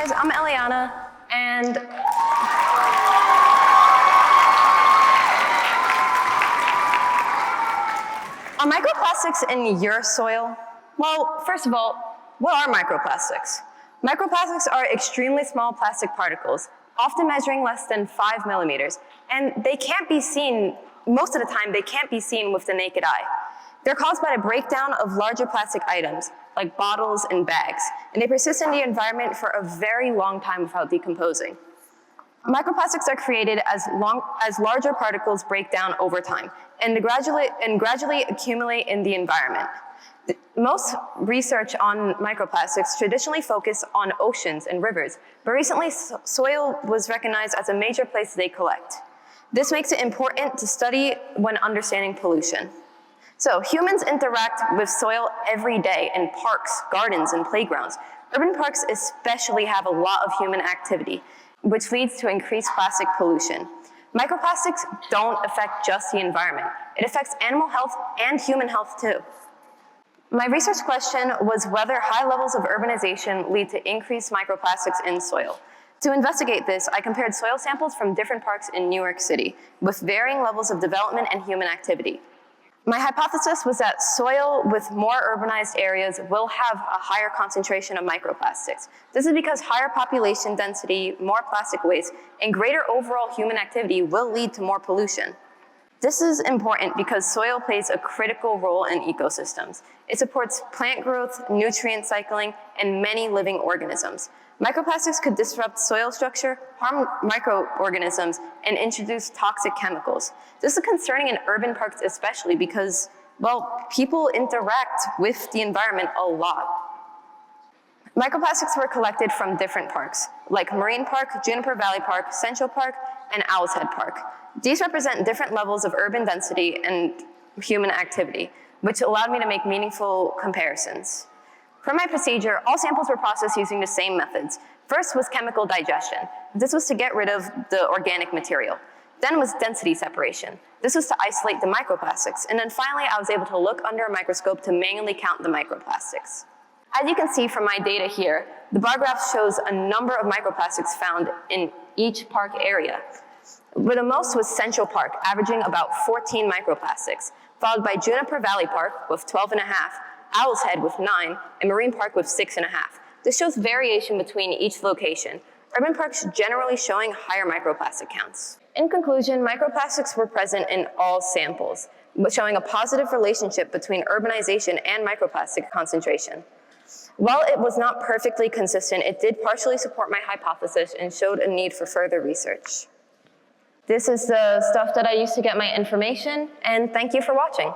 guys, I'm Eliana, and are microplastics in your soil? Well, first of all, what are microplastics? Microplastics are extremely small plastic particles, often measuring less than 5 millimeters, and they can't be seen, most of the time, they can't be seen with the naked eye. They're caused by the breakdown of larger plastic items, like bottles and bags, and they persist in the environment for a very long time without decomposing. Microplastics are created as larger particles break down over time and gradually accumulate in the environment. Most research on microplastics traditionally focus on oceans and rivers, but recently soil was recognized as a major place they collect. This makes it important to study when understanding pollution. So humans interact with soil every day in parks, gardens, and playgrounds. Urban parks especially have a lot of human activity, which leads to increased plastic pollution. Microplastics don't affect just the environment. It affects animal health and human health too. My research question was whether high levels of urbanization lead to increased microplastics in soil. To investigate this, I compared soil samples from different parks in New York City with varying levels of development and human activity. My hypothesis was that soil with more urbanized areas will have a higher concentration of microplastics. This is because higher population density, more plastic waste, and greater overall human activity will lead to more pollution. This is important because soil plays a critical role in ecosystems. It supports plant growth, nutrient cycling, and many living organisms. Microplastics could disrupt soil structure, harm microorganisms, and introduce toxic chemicals. This is concerning in urban parks especially because, well, people interact with the environment a lot. Microplastics were collected from different parks, like Marine Park, Juniper Valley Park, Central Park, and Owl's Head Park. These represent different levels of urban density and human activity, which allowed me to make meaningful comparisons. For my procedure, all samples were processed using the same methods. First was chemical digestion. This was to get rid of the organic material. Then was density separation. This was to isolate the microplastics. And then finally, I was able to look under a microscope to manually count the microplastics. As you can see from my data here, the bar graph shows a number of microplastics found in each park area. But the most was Central Park, averaging about 14 microplastics, followed by Juniper Valley Park with 12.5, Owl's Head with 9, and Marine Park with 6.5. This shows variation between each location. Urban parks generally showing higher microplastic counts. In conclusion, microplastics were present in all samples, showing a positive relationship between urbanization and microplastic concentration. While it was not perfectly consistent, it did partially support my hypothesis and showed a need for further research. This is the stuff that I used to get my information, and thank you for watching.